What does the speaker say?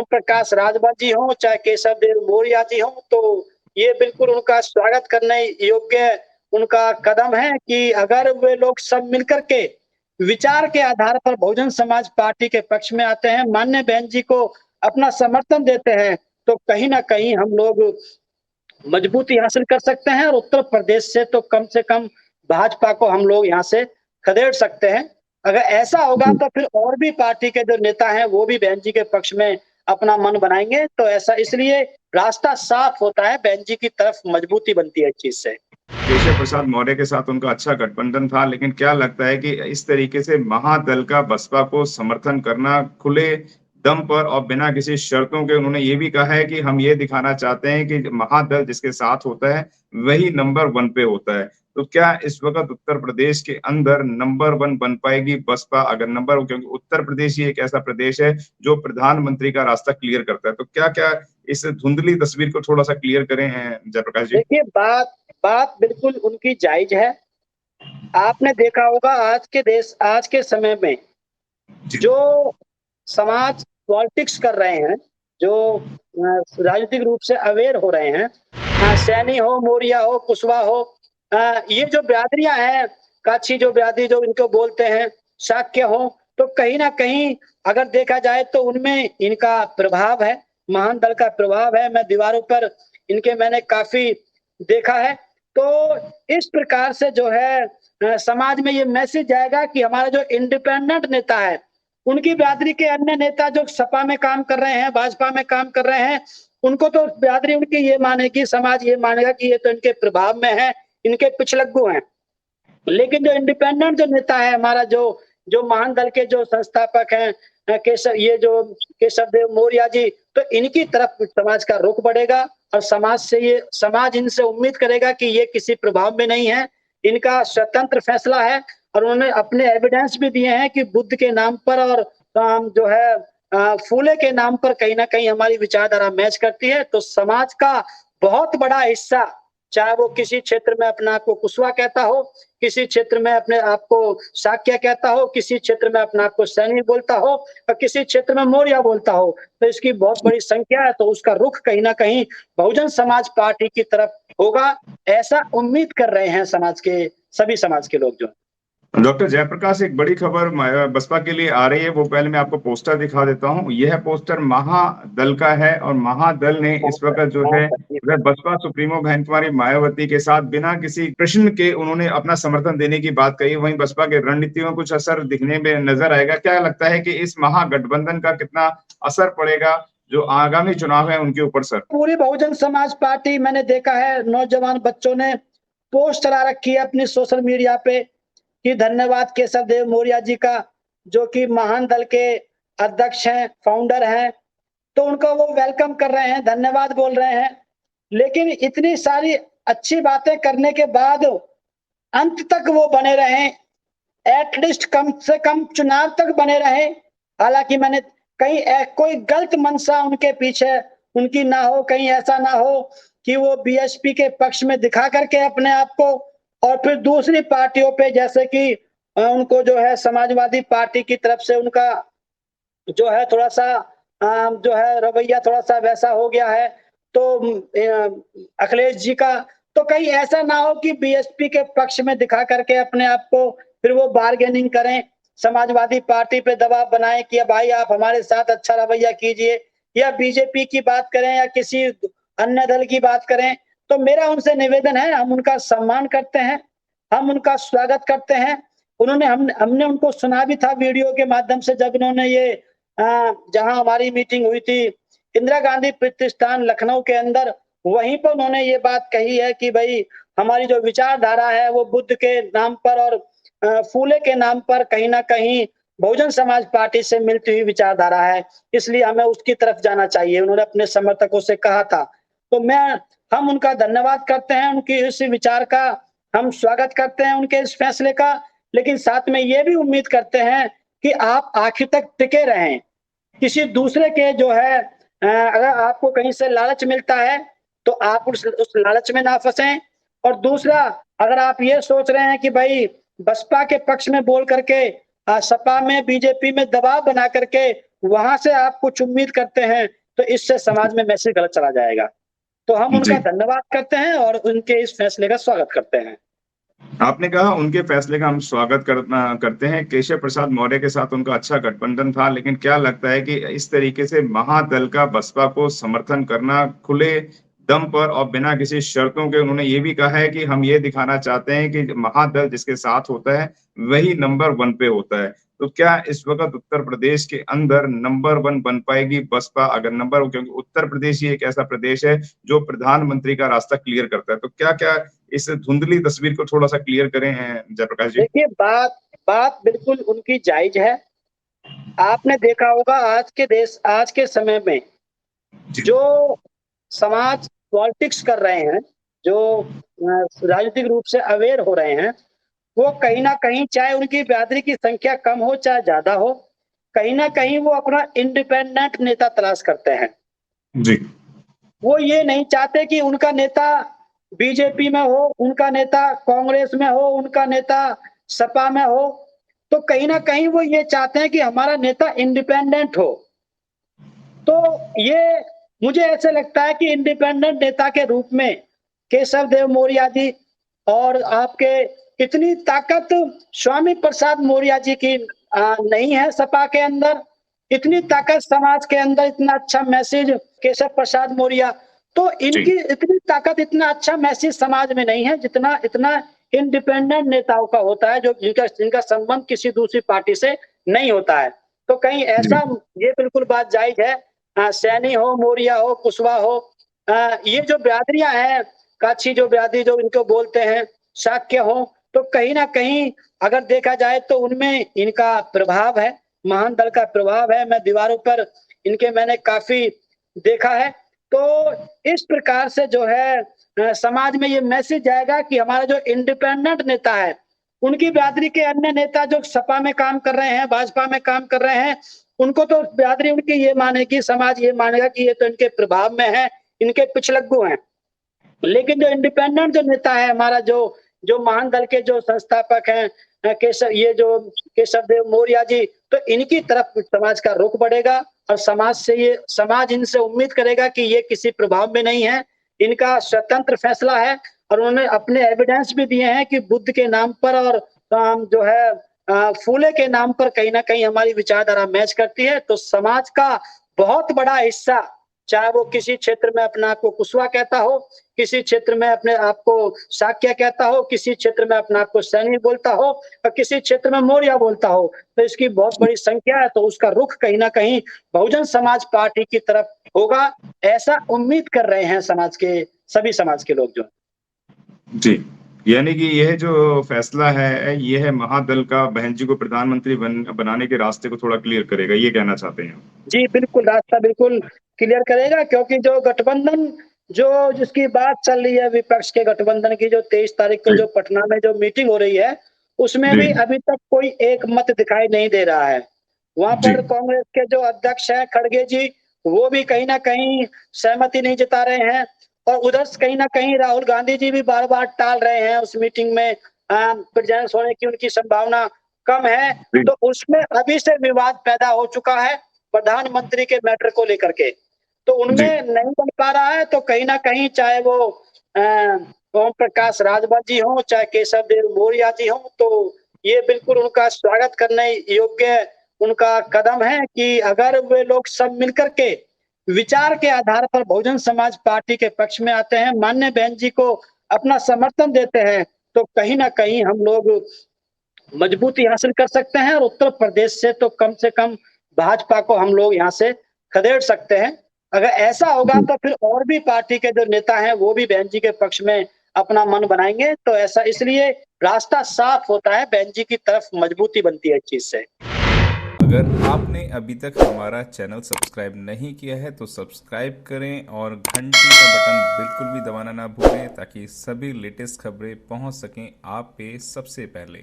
ओम प्रकाश राजभर जी हों, चाहे केशव देव मौर्य जी हों, तो ये बिल्कुल उनका स्वागत करने योग्य उनका कदम है कि अगर वे लोग सब मिलकर के विचार के आधार पर बहुजन समाज पार्टी के पक्ष में आते हैं, माननीय बहन जी को अपना समर्थन देते हैं, तो कहीं न कहीं हम लोग मजबूती हासिल कर सकते हैं और उत्तर प्रदेश से तो कम से कम भाजपा को हम लोग यहाँ से खदेड़ सकते हैं। अगर ऐसा होगा तो फिर और भी पार्टी के जो नेता हैं वो भी बहन जी के पक्ष में अपना मन बनाएँगे, तो ऐसा इसलिए रास्ता साफ होता है, बहन जी की तरफ मजबूती बनती है इस चीज़ से। केशव प्रसाद मौर्य के साथ उनका अच्छा गठबंधन था, लेकिन क्या लगता है कि इस तरीके से महादल का बसपा को समर्थन करना खुले दम पर और बिना किसी शर्तों के, उन्होंने ये भी कहा है कि हम ये दिखाना चाहते हैं कि महादल जिसके साथ होता है, वही नंबर 1 पे होता है। तो क्या इस वक़्त उत्तर प्रदेश के अंदर नंबर 1 बन पाएगी बसपा? अगर नंबर, क्योंकि उत्तर प्रदेश ही एक ऐसा प्रदेश है जो प्रधानमंत्री का रास्ता क्लियर करता है। तो क्या-क्या इस धुंधली तस्वीर को थोड़ा-सा क्लियर करें जयप्रकाश जी? देखिए बात बात बिल्कुल उनकी जायज़ है। आपने देखा होगा आज के समय में जी। जो समाज पॉलिटिक्स कर रहे हैं, जो राजनीतिक रूप से अवेयर हो रहे हैं, सैनी हो, मौर्य हो, कुशवाहा हो, ये जो बिरादरियाँ हैं, काच्छी जो बिरादरी जो इनको बोलते हैं, शाक्य हो, तो कहीं न कहीं अगर देखा जाए तो उनमें इनका प्रभाव है, महान दल का प्रभाव है। मैं दीवारों पर इनके मैंने काफ़ी देखा है। तो इस प्रकार से जो है समाज में ये मैसेज जाएगा कि हमारा जो इंडिपेंडेंट नेता है, उनकी बिरादरी के अन्य नेता जो सपा में काम कर रहे हैं, भाजपा में काम कर रहे हैं, उनको तो बिरादरी उनकी ये मानेगी, समाज ये मानेगा कि ये तो इनके प्रभाव में है, इनके पिछलग्गू हैं। लेकिन जो इंडिपेंडेंट जो नेता है हमारा जो जो महान दल के जो संस्थापक हैं केशव देव मौर्य जी, तो इनकी तरफ समाज का रुख बढ़ेगा और समाज इनसे उम्मीद करेगा कि ये किसी प्रभाव में नहीं है, इनका स्वतंत्र फैसला है और उन्होंने अपने एविडेंस भी दिए हैं कि बुद्ध के नाम पर और जो है फूले के नाम पर कहीं न कहीं हमारी विचारधारा मैच करती है, तो समाज का बहुत बड़ा हिस्सा, चाहे वो किसी क्षेत्र में अपने आप को कुशवाहा कहता हो, किसी क्षेत्र में अपने आप को शाक्य कहता हो, किसी क्षेत्र में अपने आप को सैनी बोलता हो और किसी क्षेत्र में मौर्य बोलता हो, तो इसकी बहुत बड़ी संख्या है, तो उसका रुख कहीं न कहीं बहुजन समाज पार्टी की तरफ होगा, ऐसा उम्मीद कर रहे हैं सभी समाज के लोग जो हैं। डॉक्टर जयप्रकाश, एक बड़ी खबर बसपा के लिए आ रही है, वो पहले मैं आपको पोस्टर दिखा देता हूँ। यह पोस्टर महादल का है और महादल ने इस वक़्त जो है वह बसपा सुप्रीमो बहन कुमारी मायावती के साथ बिना किसी प्रश्न के उन्होंने अपना समर्थन देने की बात कही। वहीं बसपा के रणनीतियों में कुछ असर दिखने में नज़र आएगा। क्या लगता है कि इस महागठबंधन का कितना असर पड़ेगा जो आगामी चुनाव है उनके ऊपर सर? पूरी बहुजन समाज पार्टी मैंने देखा है, नौजवान बच्चों ने पोस्ट चला रखी है अपनी सोशल मीडिया पे कि धन्यवाद केशव देव मौर्य जी का, जो कि महान दल के अध्यक्ष हैं, फाउंडर हैं, तो उनको वो वेलकम कर रहे हैं, धन्यवाद बोल रहे हैं। लेकिन इतनी सारी अच्छी बातें करने के बाद अंत तक वो बने रहें, एट लीस्ट कम से कम चुनाव तक बने रहें। हालाँकि मैंने कहीं कोई गलत मंशा उनके पीछे उनकी ना हो, कहीं ऐसा ना हो कि वो बीएसपी के पक्ष में दिखा करके अपने आप को और फिर दूसरी पार्टियों पे जैसे कि उनको जो है समाजवादी पार्टी की तरफ से उनका जो है थोड़ा-सा जो है रवैया थोड़ा-सा वैसा हो गया है, तो अखिलेश जी का, तो कहीं ऐसा ना हो कि बीएसपी के पक्ष में दिखा करके अपने आप को फिर वो बार्गेनिंग करें, समाजवादी पार्टी पे दबाव बनाएँ कि भाई आप हमारे साथ अच्छा रवैया कीजिए या बीजेपी की बात करें या किसी अन्य दल की बात करें। तो मेरा उनसे निवेदन है, हम उनका सम्मान करते हैं, हम उनका स्वागत करते हैं। हमने उनको सुना भी था वीडियो के माध्यम से जब इन्होंने ये जहाँ हमारी मीटिंग हुई थी, इंदिरा गांधी प्रतिष्ठान लखनऊ के अंदर, वहीं पर उन्होंने ये बात कही है कि भई हमारी जो विचारधारा है वो बुद्ध के नाम पर और फूले के नाम पर कहीं न कहीं बहुजन समाज पार्टी से मिलती हुई विचारधारा है, इसलिए हमें उसकी तरफ जाना चाहिए, उन्होंने अपने समर्थकों से कहा था। तो हम उनका धन्यवाद करते हैं, उनकी इस विचार का हम स्वागत करते हैं उनके इस फैसले का, लेकिन साथ में ये भी उम्मीद करते हैं कि आप आखिर तक टिके रहें। किसी दूसरे के जो है अगर आपको कहीं से लालच मिलता है, तो आप उस लालच में ना फँसें और दूसरा अगर आप ये सोच रहे हैं कि भई बसपा के पक्ष में बोल करके सपा में, बीजेपी में दबाव बना करके वहां से आप कुछ उम्मीद करते हैं तो इससे समाज में मैसेज गलत चला जाएगा। तो हम जी। उनका धन्यवाद करते हैं और उनके इस फैसले का स्वागत करते हैं। आपने कहा उनके फैसले का हम स्वागत करते हैं। केशव प्रसाद मौर्य के साथ उनका अच्छा गठबंधन था, लेकिन क्या लगता है कि इस तरीके से महादल का बसपा को समर्थन करना खुले दम पर और बिना किसी शर्तों के उन्होंने ये भी कहा है कि हम ये दिखाना चाहते हैं कि महादल जिसके साथ होता है, वही नंबर 1 पे होता है। तो क्या इस वक़्त उत्तर प्रदेश के अंदर नंबर 1 बन पाएगी बसपा? अगर क्योंकि उत्तर प्रदेश ही एक ऐसा प्रदेश है, जो प्रधानमंत्री का रास्ता क्लियर करता है। तो क्या-क्या इस धुंधली तस्वीर को थोड़ा-सा क्लियर करें जयप्रकाश जी? देखिए बात बात बिल्कुल उनकी जायज़ है। आपने देखा होगा आज के समय में जी, जो समाज पॉलिटिक्स कर रहे हैं, जो राजनीतिक रूप से अवेयर हो रहे हैं, वो कहीं न कहीं चाहे उनकी बिरादरी की संख्या कम हो चाहे ज़्यादा हो, कहीं न कहीं वो अपना इंडिपेंडेंट नेता तलाश करते हैं। जी, वो ये नहीं चाहते कि उनका नेता बीजेपी में हो, उनका नेता कांग्रेस में हो, उनका नेता सपा में हो, तो कहीं न कहीं वो ये चाहते हैं कि हमारा नेता इंडिपेंडेंट हो। तो ये मुझे ऐसा लगता है कि इंडिपेंडेंट नेता के रूप में केशव देव मौर्य जी और आपके इतनी ताकत स्वामी प्रसाद मौर्य जी की नहीं है सपा के अंदर, इतनी ताकत समाज के अंदर, इतना अच्छा मैसेज केशव प्रसाद मौर्य, तो जी, इनकी इतनी ताकत, इतना अच्छा मैसेज समाज में नहीं है, जितना इतना इंडिपेंडेंट नेताओं का होता है, जो जिनका जिनका संबंध किसी दूसरी पार्टी से नहीं होता है। तो कहीं जी, ऐसा ये बिल्कुल बात जायज़ है। सैनी हो, मौर्य हो, कुशवाहा हो, ये जो बिरादरियाँ हैं, काछी जो बिरादरी जो इनको बोलते हैं, शाक्य हो, तो कहीं न कहीं अगर देखा जाए तो उनमें इनका प्रभाव है, महान दल का प्रभाव है। मैं दीवारों पर इनके मैंने काफ़ी देखा है। तो इस प्रकार से जो है समाज में ये मैसेज जाएगा कि हमारा जो इंडिपेंडेंट नेता है, उनकी बिरादरी के अन्य नेता जो सपा में काम कर रहे हैं, भाजपा में काम कर रहे हैं, उनको तो बिरादरी उनकी ये मानेगी, समाज ये मानेगा कि ये तो इनके प्रभाव में है, इनके पिछलग्गू हैं। लेकिन जो इंडिपेंडेंट जो नेता है हमारा, जो जो महान दल के जो संस्थापक हैं, केशव देव मौर्य जी, तो इनकी तरफ समाज का रुख बढ़ेगा और समाज इनसे उम्मीद करेगा कि ये किसी प्रभाव में नहीं है, इनका स्वतंत्र फैसला है और उन्होंने अपने एविडेंस भी दिए हैं कि बुद्ध के नाम पर और जो है फूले के नाम पर कहीं न कहीं हमारी विचारधारा मैच करती है। तो समाज का बहुत बड़ा हिस्सा, चाहे वो किसी क्षेत्र में अपने आप को कुशवाहा कहता हो, किसी क्षेत्र में अपने आप को शाक्य कहता हो, किसी क्षेत्र में अपने आप को सैनी बोलता हो और किसी क्षेत्र में मौर्य बोलता हो, तो इसकी बहुत बड़ी संख्या है, तो उसका रुख कहीं न कहीं बहुजन समाज पार्टी की तरफ होगा, ऐसा उम्मीद कर रहे हैं सभी समाज के लोग जो। जी। यानी कि यह जो फैसला है, ये है महादल का बहन जी को प्रधानमंत्री बनाने के रास्ते को थोड़ा क्लियर करेगा, ये कहना चाहते हैं आप? जी, बिल्कुल, रास्ता बिल्कुल क्लियर करेगा, क्योंकि जो गठबंधन जो जिसकी बात चल रही है विपक्ष के गठबंधन की, जो 23 तारीख को जी, जो पटना में जो मीटिंग हो रही है, उसमें जी, भी अभी तक कोई एक मत दिखाई नहीं दे रहा है। वहाँ जी, पर कांग्रेस के जो अध्यक्ष हैं खड़गे जी, वो भी कहीं न कहीं सहमति नहीं जता रहे हैं और उधर से कहीं न कहीं राहुल गांधी जी भी बार-बार टाल रहे हैं उस मीटिंग में प्रेजेंस होने की उनकी संभावना कम है। जी, तो उसमें अभी से विवाद पैदा हो चुका है प्रधानमंत्री के मैटर को लेकर के। तो जी, उनमें नहीं बन पा रहा है, तो कहीं न कहीं चाहे वो ओम प्रकाश राजभर जी हों, चाहे केशव देव मौर्य जी हों, तो ये बिल्कुल उनका स्वागत करने योग्य उनका कदम है कि अगर वे लोग सब मिलकर के विचार के आधार पर बहुजन समाज पार्टी के पक्ष में आते हैं, माननीय बहन जी को अपना समर्थन देते हैं, तो कहीं न कहीं हम लोग मजबूती हासिल कर सकते हैं और उत्तर प्रदेश से कम भाजपा को हम लोग यहाँ से खदेड़ सकते हैं। अगर ऐसा होगा जी। तो फिर और भी पार्टी के जो नेता हैं वो भी बहन जी के पक्ष में अपना मन बनाएँगे। तो ऐसा इसलिए रास्ता साफ होता है, बहन जी की तरफ मजबूती बनती है इस चीज़ से। अगर आपने अभी तक हमारा चैनल सब्सक्राइब नहीं किया है तो सब्सक्राइब करें और घंटी का बटन बिल्कुल भी दबाना ना भूलें ताकि सभी लेटेस्ट खबरें पहुंच सकें आप पे सबसे पहले।